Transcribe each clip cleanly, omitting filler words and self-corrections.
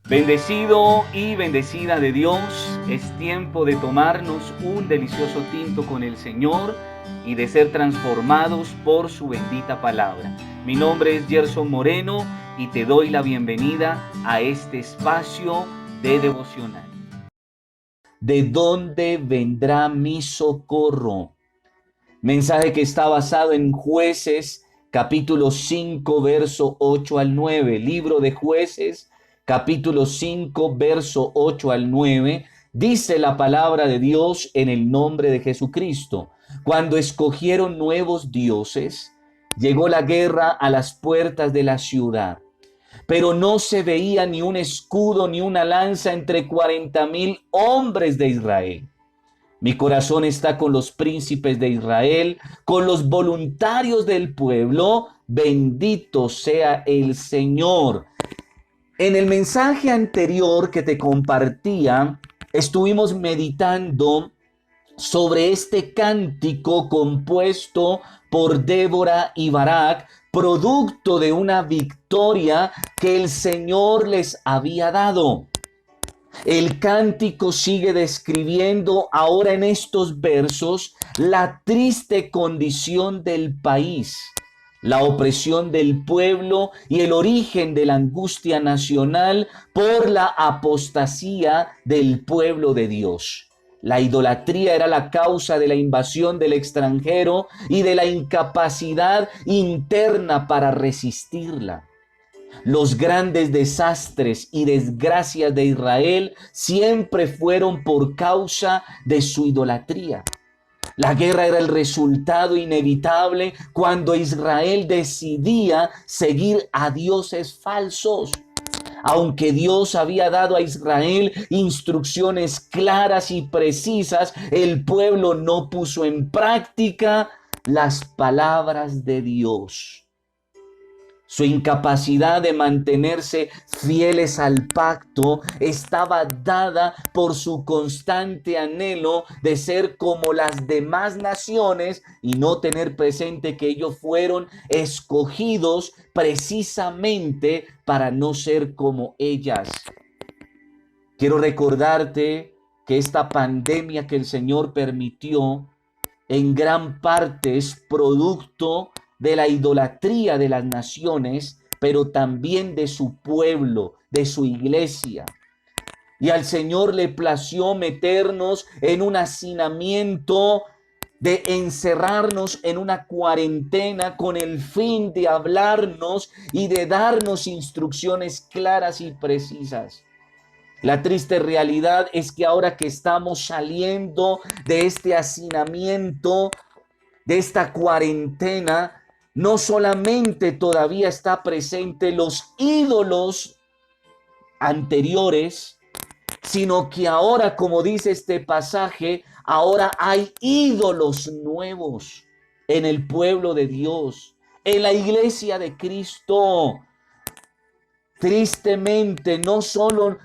Bendecido y bendecida de Dios, es tiempo de tomarnos un delicioso tinto con el Señor y de ser transformados por su bendita palabra. Mi nombre es Gerson Moreno y te doy la bienvenida a este espacio de devocional. ¿De dónde vendrá mi socorro? Mensaje que está basado en Jueces, capítulo 5, verso 8 al 9. Libro de Jueces, capítulo 5, verso 8 al 9. Dice la palabra de Dios en el nombre de Jesucristo. Cuando escogieron nuevos dioses, llegó la guerra a las puertas de la ciudad. Pero no se veía ni un escudo ni una lanza entre 40,000 hombres de Israel. Mi corazón está con los príncipes de Israel, con los voluntarios del pueblo. Bendito sea el Señor. En el mensaje anterior que te compartía, estuvimos meditando sobre este cántico compuesto por Débora y Barak, producto de una victoria que el Señor les había dado. El cántico sigue describiendo ahora en estos versos la triste condición del país, la opresión del pueblo y el origen de la angustia nacional por la apostasía del pueblo de Dios. La idolatría era la causa de la invasión del extranjero y de la incapacidad interna para resistirla. Los grandes desastres y desgracias de Israel siempre fueron por causa de su idolatría. La guerra era el resultado inevitable cuando Israel decidía seguir a dioses falsos. Aunque Dios había dado a Israel instrucciones claras y precisas, el pueblo no puso en práctica las palabras de Dios. Su incapacidad de mantenerse fieles al pacto estaba dada por su constante anhelo de ser como las demás naciones y no tener presente que ellos fueron escogidos precisamente para no ser como ellas. Quiero recordarte que esta pandemia que el Señor permitió en gran parte es producto de la idolatría de las naciones, pero también de su pueblo, de su iglesia. Y al Señor le plació meternos en un hacinamiento, de encerrarnos en una cuarentena con el fin de hablarnos y de darnos instrucciones claras y precisas. La triste realidad es que ahora que estamos saliendo de este hacinamiento, de esta cuarentena, no solamente todavía está presente los ídolos anteriores, sino que ahora, como dice este pasaje, ahora hay ídolos nuevos en el pueblo de Dios, en la iglesia de Cristo. Tristemente, no solo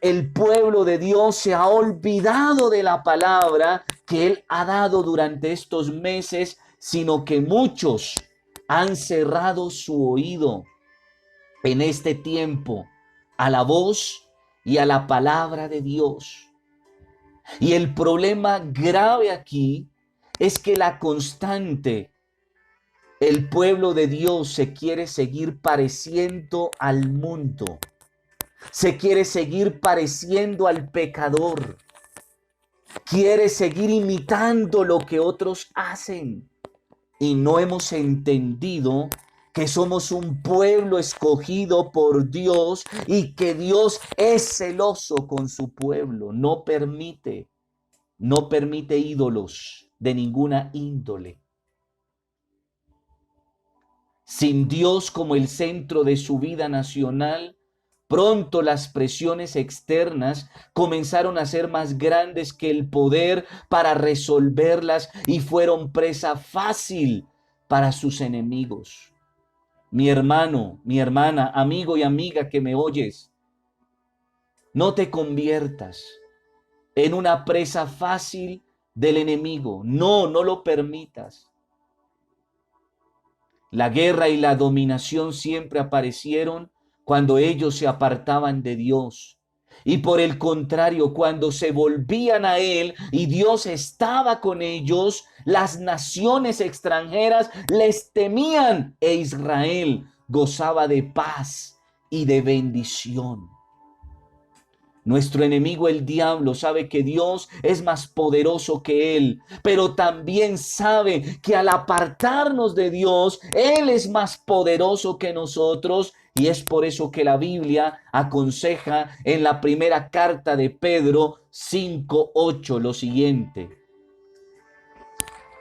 el pueblo de Dios se ha olvidado de la palabra que Él ha dado durante estos meses, sino que muchos han cerrado su oído en este tiempo a la voz y a la palabra de Dios. Y el problema grave aquí es que la constante, el pueblo de Dios se quiere seguir pareciendo al mundo. Se quiere seguir pareciendo al pecador. Quiere seguir imitando lo que otros hacen. Y no hemos entendido que somos un pueblo escogido por Dios y que Dios es celoso con su pueblo. No permite ídolos de ninguna índole. Sin Dios como el centro de su vida nacional, pronto las presiones externas comenzaron a ser más grandes que el poder para resolverlas y fueron presa fácil para sus enemigos. Mi hermano, mi hermana, amigo y amiga que me oyes, no te conviertas en una presa fácil del enemigo. No, no lo permitas. La guerra y la dominación siempre aparecieron cuando ellos se apartaban de Dios. Y por el contrario, cuando se volvían a Él y Dios estaba con ellos, las naciones extranjeras les temían e Israel gozaba de paz y de bendición. Nuestro enemigo, el diablo, sabe que Dios es más poderoso que él, pero también sabe que al apartarnos de Dios, Él es más poderoso que nosotros. Y es por eso que la Biblia aconseja en la primera carta de Pedro 5:8 lo siguiente.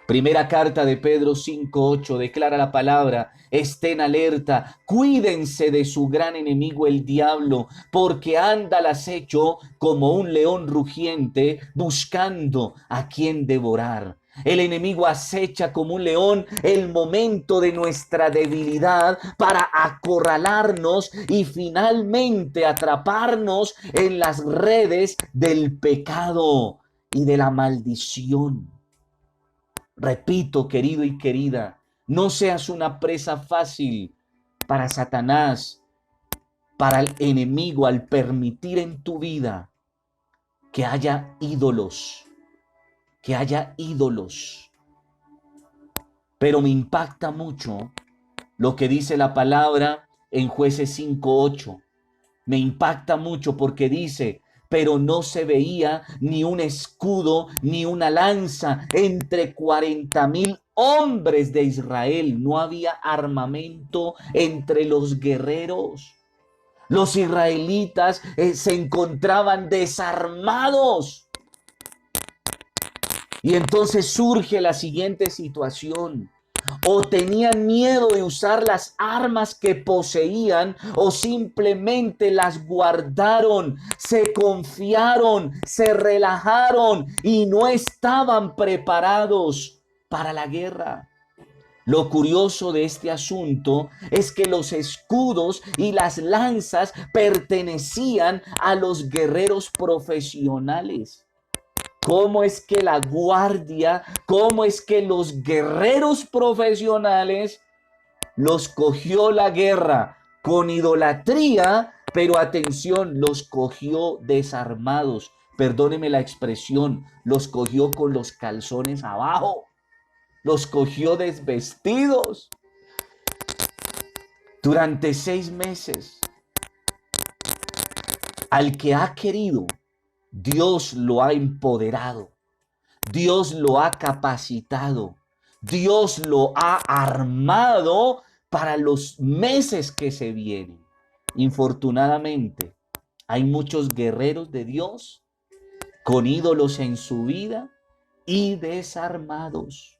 Primera carta de Pedro 5:8 declara la palabra: estén alerta, cuídense de su gran enemigo el diablo, porque anda al acecho como un león rugiente buscando a quien devorar. El enemigo acecha como un león el momento de nuestra debilidad para acorralarnos y finalmente atraparnos en las redes del pecado y de la maldición. Repito, querido y querida, no seas una presa fácil para Satanás, para el enemigo, al permitir en tu vida que haya ídolos, que haya ídolos. Pero me impacta mucho lo que dice la palabra en Jueces 5:8. Me impacta mucho porque dice: pero no se veía ni un escudo ni una lanza entre 40,000 hombres de Israel. No había armamento entre los guerreros. Los israelitas se encontraban desarmados. Y entonces surge la siguiente situación: o tenían miedo de usar las armas que poseían, o simplemente las guardaron, se confiaron, se relajaron y no estaban preparados para la guerra. Lo curioso de este asunto es que los escudos y las lanzas pertenecían a los guerreros profesionales. ¿Cómo es que la guardia, cómo es que los guerreros profesionales los cogió la guerra con idolatría? Pero atención, los cogió desarmados. Perdóneme la expresión, los cogió con los calzones abajo, los cogió desvestidos. Durante 6 meses, al que ha querido, Dios lo ha empoderado, Dios lo ha capacitado, Dios lo ha armado para los meses que se vienen. Infortunadamente, hay muchos guerreros de Dios con ídolos en su vida y desarmados.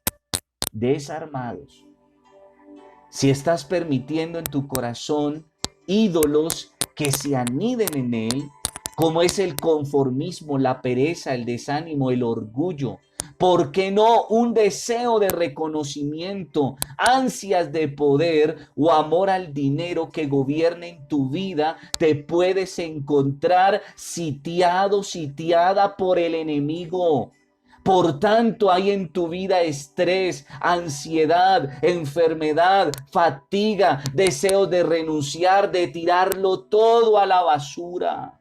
Si estás permitiendo en tu corazón ídolos que se aniden en él, como es el conformismo, la pereza, el desánimo, el orgullo, ¿por qué no un deseo de reconocimiento, ansias de poder o amor al dinero que gobierne en tu vida? Te puedes encontrar sitiado, sitiada por el enemigo. Por tanto, hay en tu vida estrés, ansiedad, enfermedad, fatiga, deseo de renunciar, de tirarlo todo a la basura.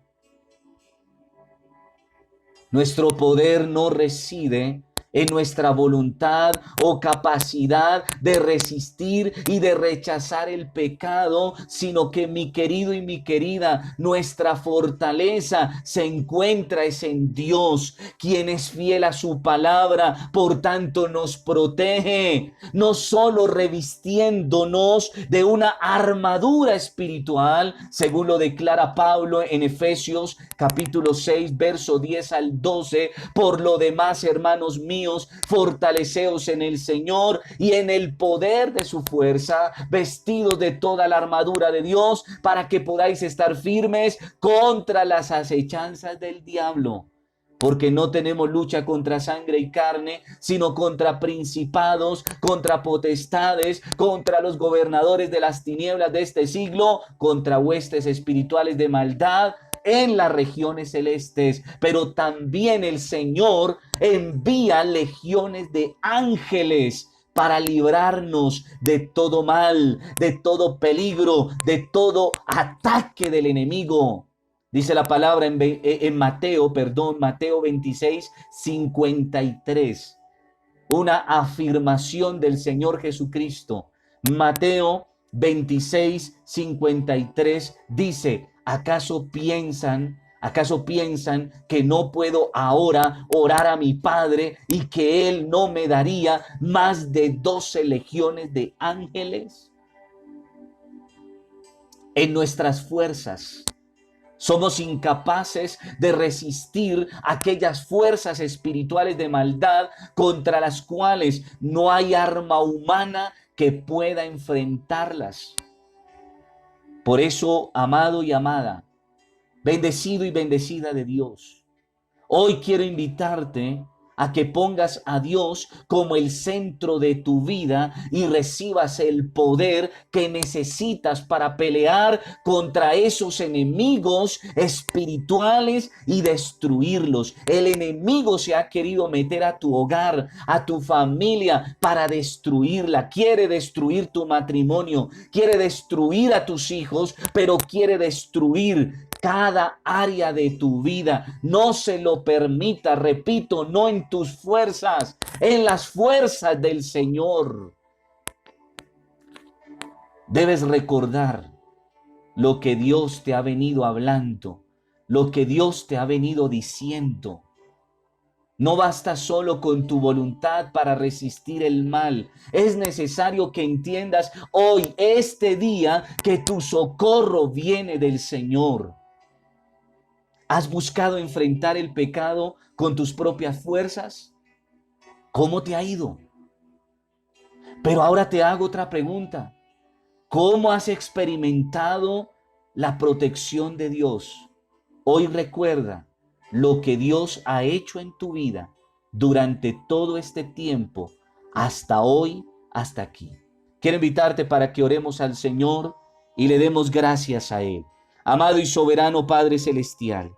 Nuestro poder no reside en nuestra voluntad o capacidad de resistir y de rechazar el pecado, sino que, mi querido y mi querida, nuestra fortaleza se encuentra es en Dios, quien es fiel a su palabra. Por tanto, nos protege, no solo revistiéndonos de una armadura espiritual, según lo declara Pablo en Efesios capítulo 6, verso 10 al 12. Por lo demás, hermanos míos, fortaleceos en el Señor y en el poder de su fuerza, vestidos de toda la armadura de Dios, para que podáis estar firmes contra las acechanzas del diablo. Porque no tenemos lucha contra sangre y carne, sino contra principados, contra potestades, contra los gobernadores de las tinieblas de este siglo, contra huestes espirituales de maldad en las regiones celestes. Pero también el Señor envía legiones de ángeles para librarnos de todo mal, de todo peligro, de todo ataque del enemigo. Dice la palabra en Mateo 26:53, una afirmación del Señor Jesucristo. Mateo 26:53 dice: ¿Acaso piensan que no puedo ahora orar a mi Padre y que Él no me daría más de 12 legiones de ángeles? En nuestras fuerzas somos incapaces de resistir aquellas fuerzas espirituales de maldad contra las cuales no hay arma humana que pueda enfrentarlas. Por eso, amado y amada, bendecido y bendecida de Dios, hoy quiero invitarte a que pongas a Dios como el centro de tu vida y recibas el poder que necesitas para pelear contra esos enemigos espirituales y destruirlos. El enemigo se ha querido meter a tu hogar, a tu familia, para destruirla. Quiere destruir tu matrimonio, quiere destruir a tus hijos, pero quiere destruir cada área de tu vida. No se lo permita, repito, no en tus fuerzas, en las fuerzas del Señor. Debes recordar lo que Dios te ha venido hablando, lo que Dios te ha venido diciendo. No basta solo con tu voluntad para resistir el mal. Es necesario que entiendas hoy, este día, que tu socorro viene del Señor. ¿Has buscado enfrentar el pecado con tus propias fuerzas? ¿Cómo te ha ido? Pero ahora te hago otra pregunta. ¿Cómo has experimentado la protección de Dios? Hoy recuerda lo que Dios ha hecho en tu vida durante todo este tiempo, hasta hoy, hasta aquí. Quiero invitarte para que oremos al Señor y le demos gracias a Él. Amado y soberano Padre Celestial,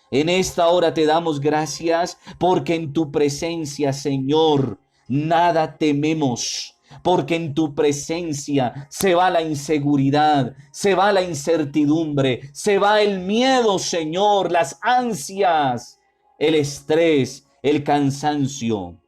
en esta hora te damos gracias porque en tu presencia, Señor, nada tememos. Porque en tu presencia se va la inseguridad, se va la incertidumbre, se va el miedo, Señor, las ansias, el estrés, el cansancio.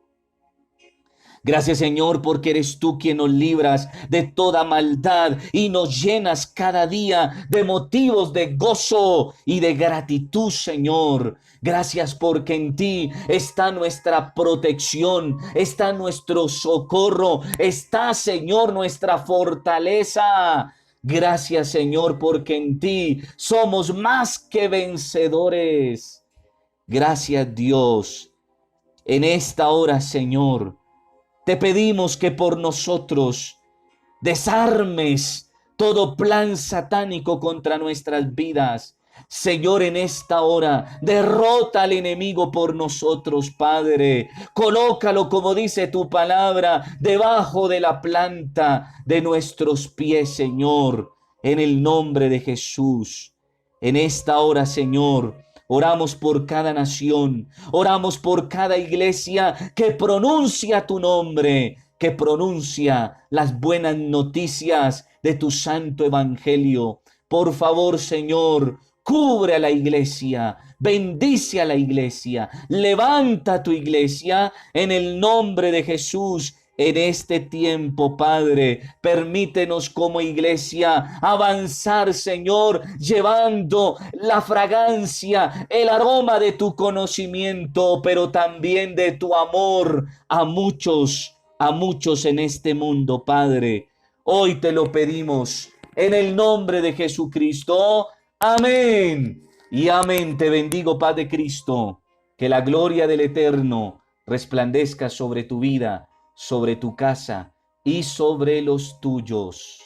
Gracias, Señor, porque eres tú quien nos libras de toda maldad y nos llenas cada día de motivos de gozo y de gratitud, Señor. Gracias porque en ti está nuestra protección, está nuestro socorro, está, Señor, nuestra fortaleza. Gracias, Señor, porque en ti somos más que vencedores. Gracias, Dios. En esta hora, Señor, te pedimos que por nosotros desarmes todo plan satánico contra nuestras vidas. Señor, en esta hora, derrota al enemigo por nosotros, Padre. Colócalo, como dice tu palabra, debajo de la planta de nuestros pies, Señor, en el nombre de Jesús. En esta hora, Señor, oramos por cada nación, oramos por cada iglesia que pronuncia tu nombre, que pronuncia las buenas noticias de tu santo evangelio. Por favor, Señor, cubre a la iglesia, bendice a la iglesia, levanta tu iglesia en el nombre de Jesús. En este tiempo, Padre, permítenos como iglesia avanzar, Señor, llevando la fragancia, el aroma de tu conocimiento, pero también de tu amor a muchos en este mundo, Padre. Hoy te lo pedimos en el nombre de Jesucristo. Amén. Y amén. Te bendigo, Padre Cristo. Que la gloria del Eterno resplandezca sobre tu vida, sobre tu casa y sobre los tuyos.